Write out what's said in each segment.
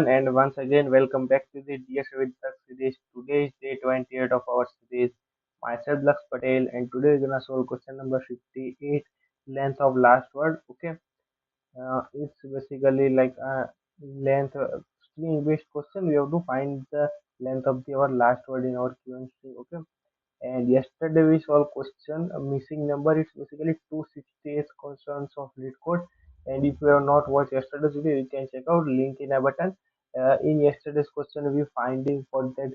everyone, and once again, welcome back to the DSA with Lux series. Today is day 28 of our series. Myself, Lux Patel, and today we're gonna solve question number 58, length of last word. Okay, it's basically like a length string-based question. We have to find the length of our last word in our given string. Okay, and yesterday we solved question a missing number. It's basically 268 questions of Leetcode. And if you have not watched yesterday's video, you can check out link in a button. In yesterday's question, we finding for that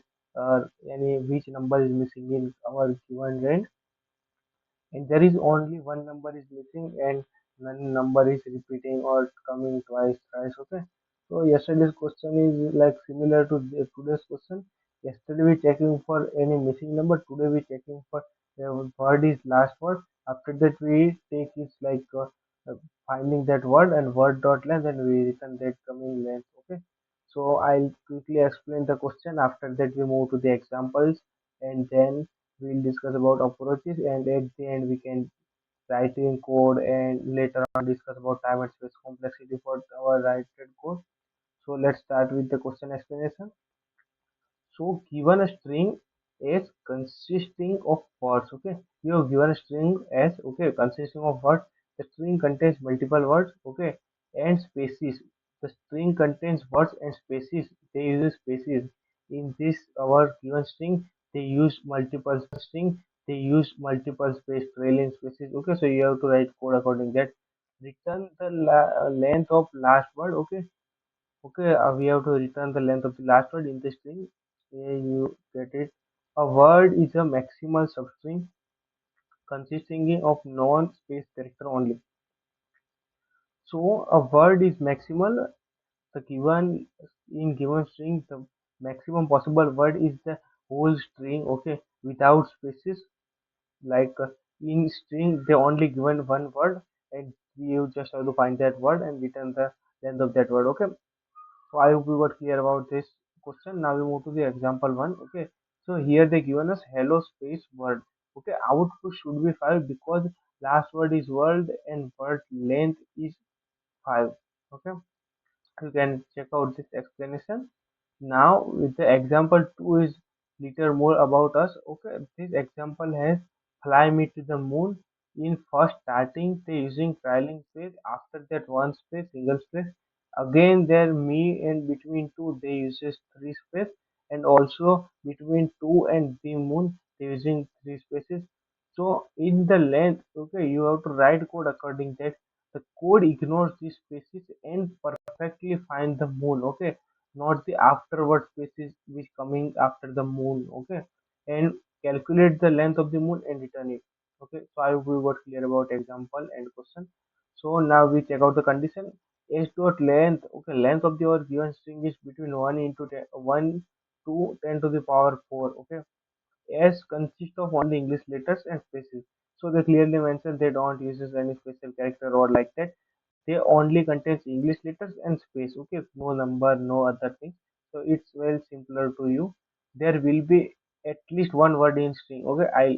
any which number is missing in our given range, and there is only one number is missing and none number is repeating or coming twice thrice. Okay, so yesterday's question is like similar to today's question. Yesterday we checking for any missing number, today we checking for the word is last word. After that we take is like finding that word and word dot length, and we return that coming length. Okay, so I'll quickly explain the question. After that we move to the examples, and then we'll discuss about approaches, and at the end we can write in code, and later on discuss about time and space complexity for our written code. So let's start with the question explanation. So given a string is consisting of words. Okay, you have given a string as okay consisting of words. The string contains multiple words. Okay, and spaces. The string contains words and spaces. They use spaces in this our given string. They use multiple string. They use multiple space trailing spaces. Okay, so you have to write code according that. Return the length of last word. Okay, okay, we have to return the length of the last word in the string. Here you get it. A word is a maximal substring consisting of non-space character only. So a word is maximal. The given in given string, the maximum possible word is the whole string. Okay, without spaces. Like in string, they only given one word, and you just have to find that word and return the length of that word. Okay. So I hope we got clear about this question. Now we move to the example one. Okay. So here they given us hello space word. Okay. Output should be 5 because last word is world and word length is 5. Okay. You can check out this explanation. Now with the example 2 is little more about us. Okay. This example has fly me to the moon. In first starting they using trailing space, after that one space single space, again there me, and between two they uses three space, and also between two and the moon they using three spaces. So in the length, okay, you have to write code according that. The code ignores these spaces and perfectly find the moon. Okay, not the afterward spaces which coming after the moon. Okay, and calculate the length of the moon and return it. Okay, so I hope we got clear about example and question. So now we check out the condition. S dot length. Okay, length of the given string is between 1 into 10, 1 to 10 to the power 4. Okay, S consists of only English letters and spaces. So they clearly mention they don't use any special character or like that. They only contains English letters and space. Okay, no number, no other thing. So it's well simpler to you. There will be at least one word in string. Okay, I'll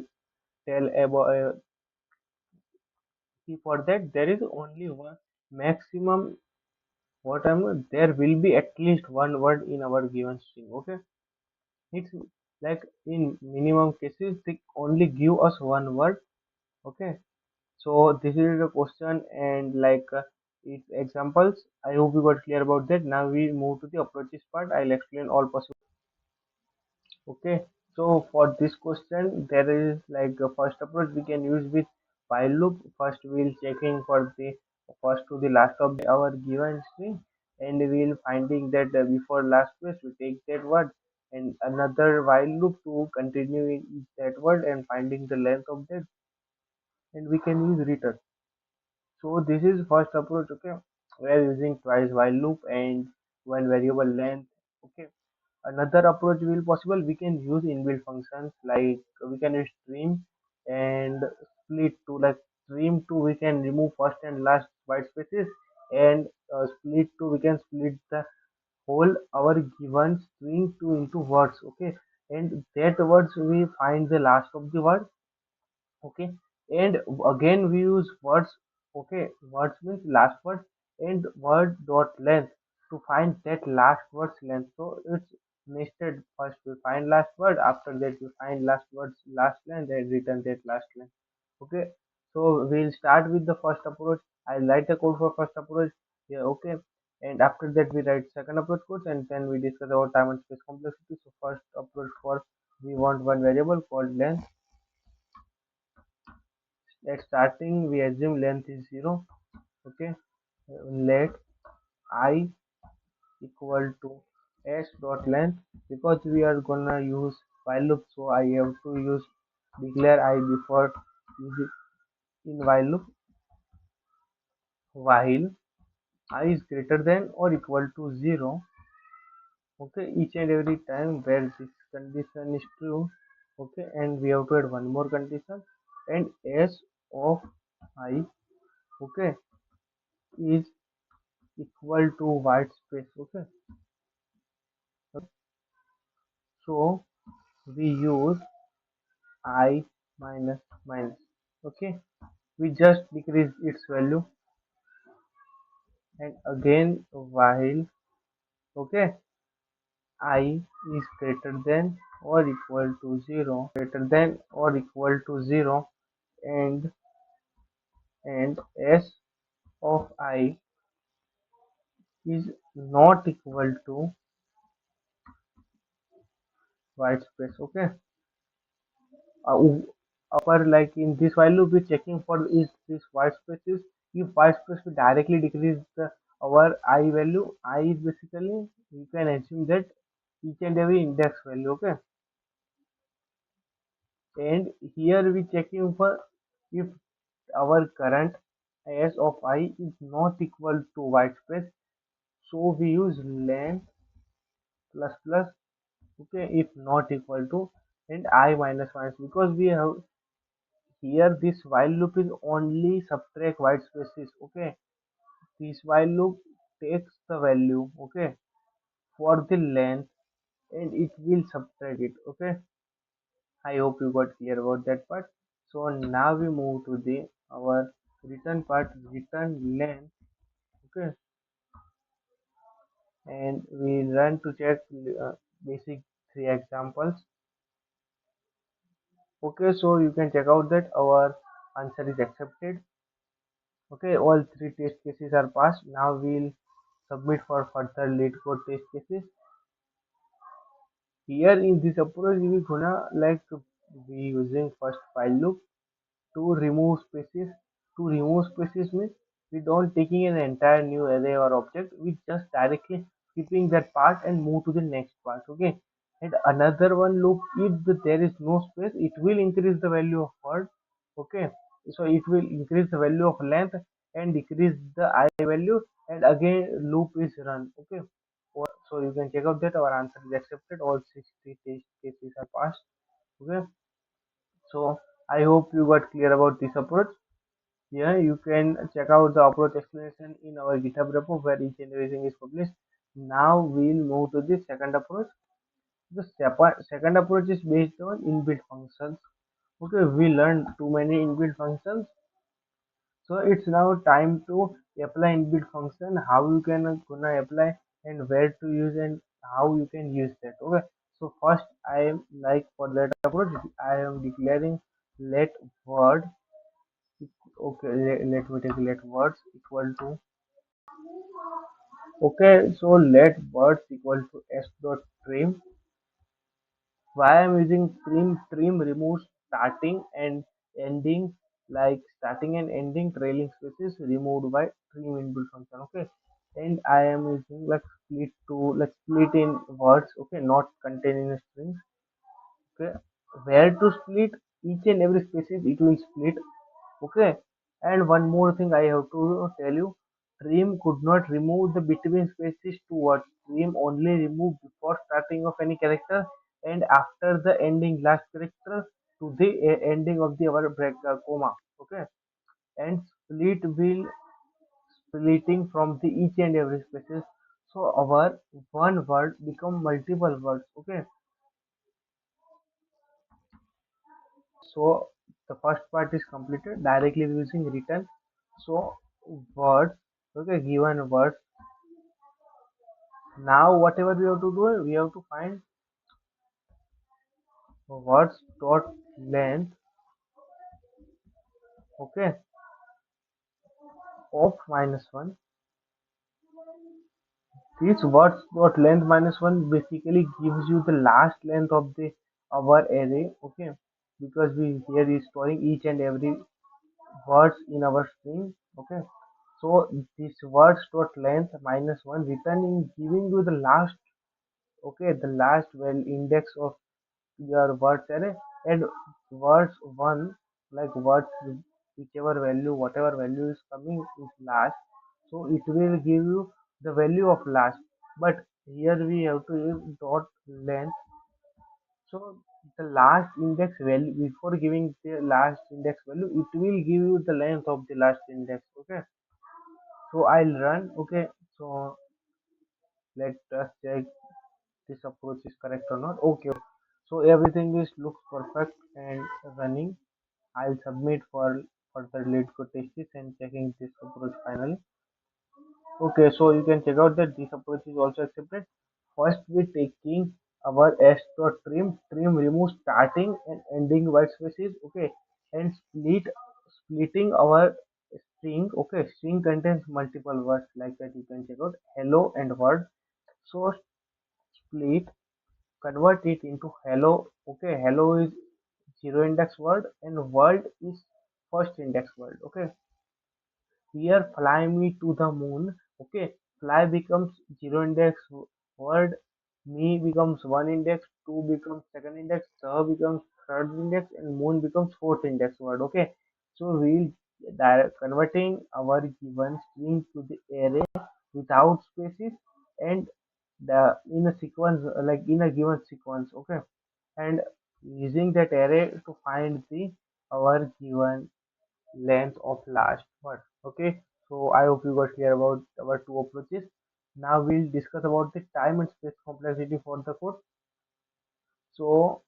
tell about for that there is only one maximum. What I'm there will be at least one word in our given string. Okay, it's like in minimum cases they only give us one word. Okay, so this is the question, and like its examples. I hope we got clear about that. Now we move to the approaches part. I'll explain all possible. Okay, so for this question, there is like a first approach we can use with while loop. First, we'll checking for the first to the last of our given string, and we'll finding that before last place we take that word, and another while loop to continue in that word and finding the length of that, and we can use return. So this is first approach. Okay, we are using twice while loop and one variable length. Okay, another approach will possible. We can use inbuilt functions like we can use stream and split to like stream to we can remove first and last white spaces, and split to we can split the whole our given string to into words. Okay, and that words we find the last of the word. Okay, and again we use words. Okay, words means last word and word dot length. to find that last word's length. So it's nested. First we find last word, after that we find last word's last length and return that last length. Okay, so we'll start with the first approach. I'll write the code for first approach. Yeah, okay. And after that we write second approach code, and then we discuss about time and space complexity. So first approach, for we want one variable called length. At starting we assume length is 0. Okay, let I equal to s dot length, because we are gonna use while loop, so I have to use declare I before using in while loop. While I is greater than or equal to 0, okay, each and every time where this condition is true, okay, and we have to add one more condition, and s of I, okay, is equal to white space. Okay, so we use I minus minus. Okay, we just decrease its value, and again while, okay, I is greater than or equal to 0, greater than or equal to 0, and s of I is not equal to white space. Okay, uh, upper, like in this while loop we're checking for is this white spaces. If white space will directly decrease the our I value, I is basically, you can assume that each and every index value. Okay, and here we checking for if our current s of I is not equal to white space, so we use length plus plus, okay, if not equal to, and I minus minus, because we have here this while loop is only subtract white spaces. Okay, this while loop takes the value, okay, for the length, and it will subtract it. Okay, I hope you got clear about that part. So now we move to the our return part, return length. Okay, and we run to check basic three examples. Okay, so you can check out that our answer is accepted. Okay, all three test cases are passed. Now we'll submit for further lead code test cases. Here in this approach, we will gonna like we using first while loop to remove spaces. To remove spaces means we don't taking an entire new array or object. We just directly skipping that part and move to the next part. Okay. And another one loop, if there is no space, it will increase the value of word. Okay. So it will increase the value of length and decrease the I value, and again loop is run. Okay. So you can check out that our answer is accepted. All 60 test cases are passed. Okay. So I hope you got clear about this approach. Yeah, you can check out the approach explanation in our GitHub repo where each and everything is published. Now we'll move to the second approach. The second approach is based on inbuilt functions. Okay, we learned too many inbuilt functions, so it's now time to apply inbuilt function. How you can gonna apply, and where to use, and how you can use that. Okay, so first I am like for that approach I am declaring let word. Okay, let me take let words equal to. Okay, so let words equal to s dot trim. Why I'm using trim? Trim removes starting and ending, like starting and ending trailing spaces removed by trim inbuilt function. Okay, and I am using like split to like split in words. Okay, not containing strings. Okay, where to split each and every spaces it will split. Okay, and one more thing I have to tell you, trim could not remove the between spaces to words. Trim only remove before starting of any character and after the ending last character to the ending of the our break comma. Okay, and split will splitting from the each and every spaces, so our one word become multiple words. Okay, so the first part is completed directly using return. So words, okay, given words Now whatever we have to do, we have to find words dot length, okay, of minus one. This words dot length minus one basically gives you the last length of the our array, okay, because we here is storing each and every words in our string, okay. So this words dot length minus one returning giving you the last, okay, the last well index of your words array, and words one, like words whichever value, whatever value is coming is last, so it will give you the value of last. But here we have to use dot length, so the last index value, before giving the last index value, it will give you the length of the last index, okay. So I'll run, okay. So let us check this approach is correct or not, okay. So everything is looks perfect and running. I'll submit for further lead code tests and checking this approach finally. Okay, so you can check out that this approach is also accepted. First, we taking our s dot trim. Trim remove starting and ending white spaces. Okay, and splitting our string. Okay, string contains multiple words like that. You can check out hello and word. So split, convert it into hello. Okay, hello is zero index word and world is first index word. Okay, here fly me to the moon. Okay, fly becomes zero index word, me becomes one index, two becomes second index, the becomes third index, and moon becomes fourth index word. Okay, so we'll converting our given string to the array without spaces and the in a sequence, like in a given sequence. Okay, and using that array to find the our given length of last word. Okay, so I hope you got clear about our two approaches. Now we'll discuss about the time and space complexity for the code. So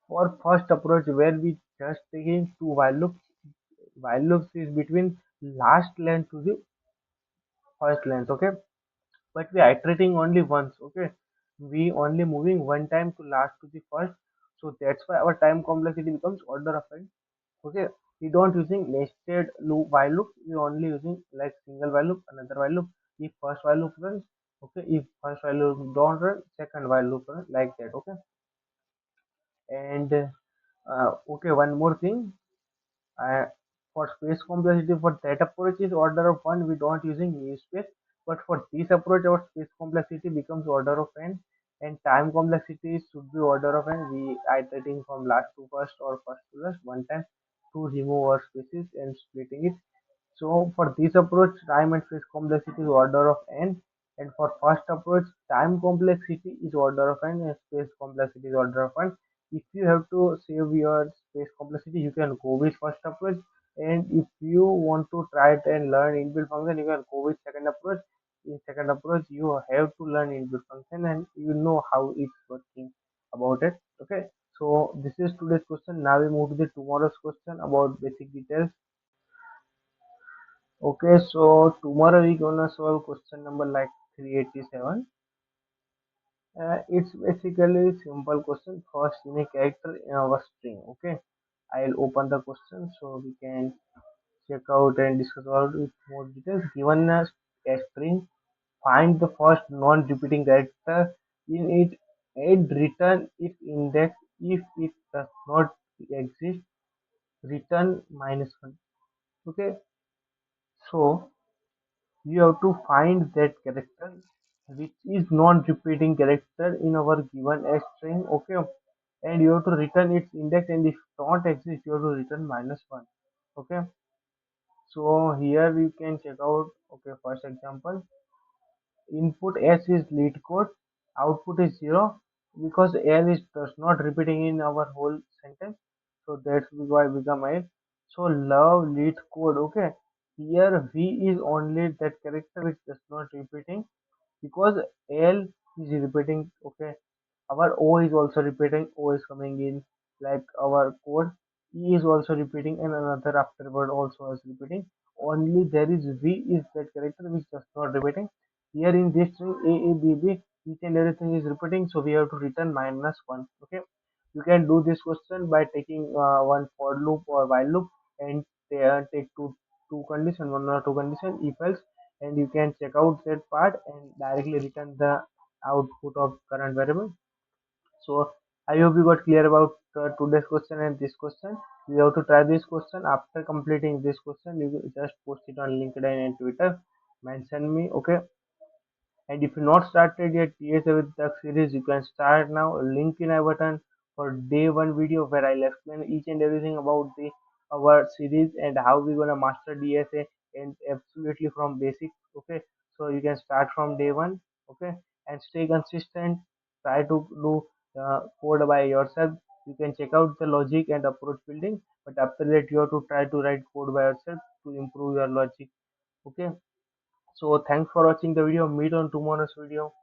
for first approach where we just taking two while loops is between last length to the first length, okay, but we are iterating only once, okay, we only moving one time to last to the first, so that's why our time complexity becomes order of n. Okay, we don't using nested loop while loop, we only using like single while loop, another while loop. If first while loop runs, okay, if first while loop don't run, second while loop run, like that, okay. And okay, one more thing, uh, for space complexity for that approach is order of one, we don't using new space, but for this approach our space complexity becomes order of n, and time complexity should be order of n. We iterating from last to first or first to last one time to remove our spaces and splitting it. So for this approach, time and space complexity is order of n, and for first approach, time complexity is order of n and space complexity is order of n. If you have to save your space complexity, you can go with first approach, and if you want to try it and learn inbuilt function, you can go with second approach. In second approach, you have to learn inbuilt function and you know how it's working about it. Okay, so this is today's question. Now we move to the tomorrow's question about basic details. Okay, so tomorrow we gonna solve question number like 387. It's basically simple question. First in a character in our string. Okay, I'll open the question so we can check out and discuss about it more details. Given a string, find the first non-repeating character in it and return its index. If it does not exist, return minus one. Okay, so you have to find that character which is non-repeating character in our given a string, okay, and you have to return its index, and if not exist you have to return minus one, okay. So here you can check out, okay, first example, input s is lead code, output is 0 because l is does not repeating in our whole sentence, so that's why become l. So love lead code, okay, here v is only that character which does not repeating because L is repeating, okay, our O is also repeating, O is coming in like our code, E is also repeating, and another afterword also is repeating. Only there is V is that character which does not repeating. Here in this string A A B B, each and everything is repeating, so we have to return -1. Okay, you can do this question by taking one for loop or while loop, and take two condition, one or two condition, if else, and you can check out that part and directly return the output of current variable. So I hope you got clear about today's question and this question. You have to try this question. After completing this question, you just post it on LinkedIn and Twitter. Mention me, okay? And if you not started yet DSA with the series, you can start now. Link in a button for day one video where I'll explain each and everything about the our series and how we're gonna master DSA and absolutely from basics. Okay, so you can start from day one. Okay, and stay consistent. Try to do code by yourself. You can check out the logic and approach building, but after that you have to try to write code by yourself to improve your logic. Okay, so thanks for watching the video. Meet on tomorrow's video.